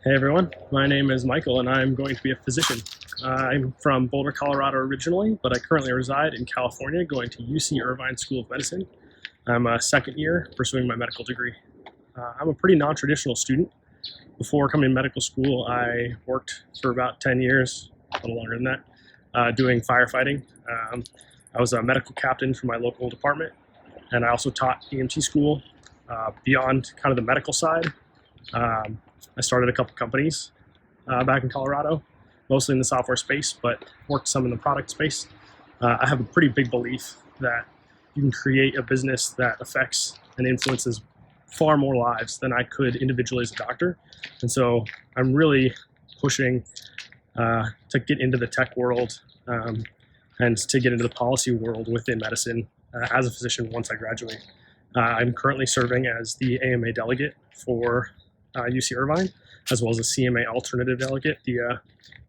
Hey everyone, my name is Michael and I'm going to be a physician. I'm from Boulder, Colorado originally, but I currently reside in California going to UC Irvine School of Medicine. I'm a second year pursuing my medical degree. I'm a pretty non-traditional student. Before coming to medical school, I worked for about 10 years, a little longer than that, doing firefighting. I was a medical captain for my local department, and I also taught EMT school beyond kind of the medical side. I started a couple companies back in Colorado, mostly in the software space, but worked some in the product space. I have a pretty big belief that you can create a business that affects and influences far more lives than I could individually as a doctor. And so I'm really pushing to get into the tech world and to get into the policy world within medicine as a physician once I graduate. I'm currently serving as the AMA delegate for UC Irvine, as well as a CMA alternative delegate, the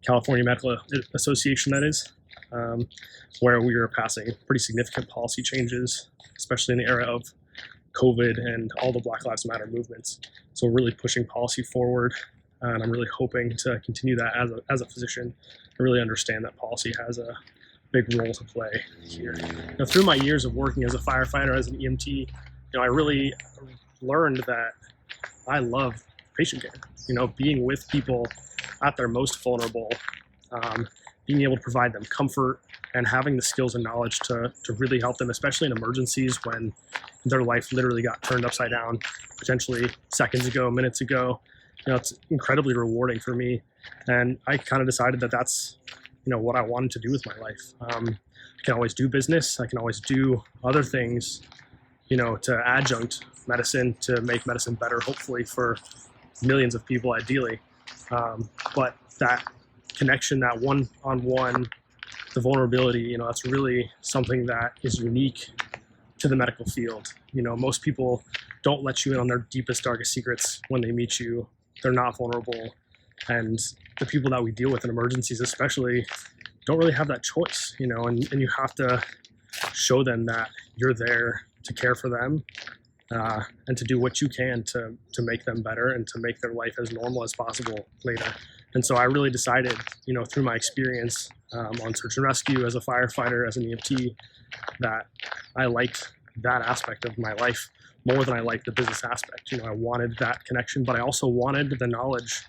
California Medical Association, that is, where we are passing pretty significant policy changes, especially in the era of COVID and all the Black Lives Matter movements. So we're really pushing policy forward, and I'm really hoping to continue that as a physician. I really understand that policy has a big role to play here. Now, through my years of working as a firefighter, as an EMT, I really learned that I love patient care. Being with people at their most vulnerable, being able to provide them comfort and having the skills and knowledge to really help them, especially in emergencies when their life literally got turned upside down, potentially seconds ago, minutes ago. It's incredibly rewarding for me. And I kind of decided that that's, what I wanted to do with my life. I can always do business. I can always do other things, to adjunct medicine to make medicine better, hopefully for millions of people ideally. But that connection, that one-on-one, the vulnerability, that's really something that is unique to the medical field. Most people don't let you in on their deepest, darkest secrets when they meet you. They're not vulnerable. And the people that we deal with in emergencies especially don't really have that choice, and you have to show them that you're there to care for them and to do what you can to make them better and to make their life as normal as possible later. And so I really decided, through my experience on search and rescue, as a firefighter, as an EMT, that I liked that aspect of my life more than I liked the business aspect. I wanted that connection, but I also wanted the knowledge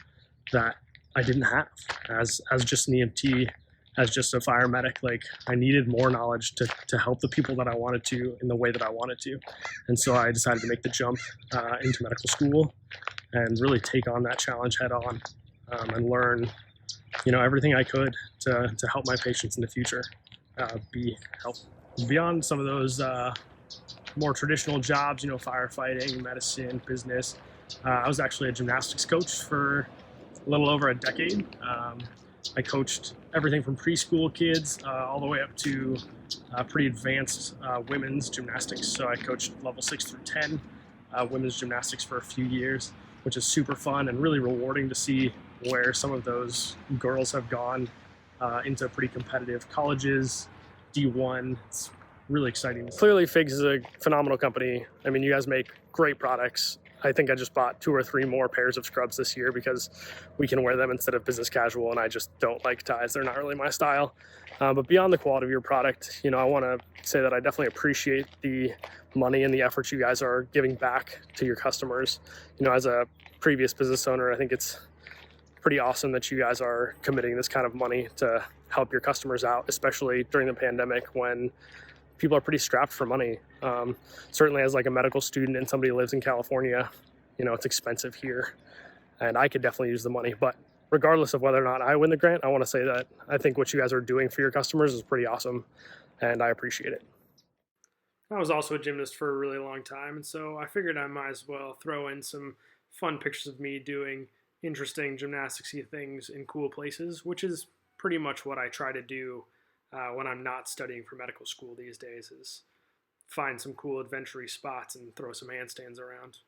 that I didn't have as just an EMT, as just a fire medic. Like, I needed more knowledge to help the people that I wanted to in the way that I wanted to. And so I decided to make the jump into medical school and really take on that challenge head on and learn, everything I could to help my patients in the future be helped. Beyond some of those more traditional jobs, firefighting, medicine, business, I was actually a gymnastics coach for a little over a decade. I coached everything from preschool kids all the way up to pretty advanced women's gymnastics. So I coached level 6 through 10 women's gymnastics for a few years, which is super fun and really rewarding to see where some of those girls have gone into pretty competitive colleges, D1. It's really exciting. Clearly, FIGS is a phenomenal company. I mean, you guys make great products. I think I just bought 2 or 3 more pairs of scrubs this year because we can wear them instead of business casual, and I just don't like ties. They're not really my style. But beyond the quality of your product, I want to say that I definitely appreciate the money and the effort you guys are giving back to your customers. As a previous business owner, I think it's pretty awesome that you guys are committing this kind of money to help your customers out, especially during the pandemic when people are pretty strapped for money. Certainly as like a medical student and somebody who lives in California, it's expensive here and I could definitely use the money. But regardless of whether or not I win the grant, I want to say that I think what you guys are doing for your customers is pretty awesome and I appreciate it. I was also a gymnast for a really long time, and so I figured I might as well throw in some fun pictures of me doing interesting gymnastics-y things in cool places, which is pretty much what I try to do when I'm not studying for medical school these days, is find some cool adventure-y spots and throw some handstands around.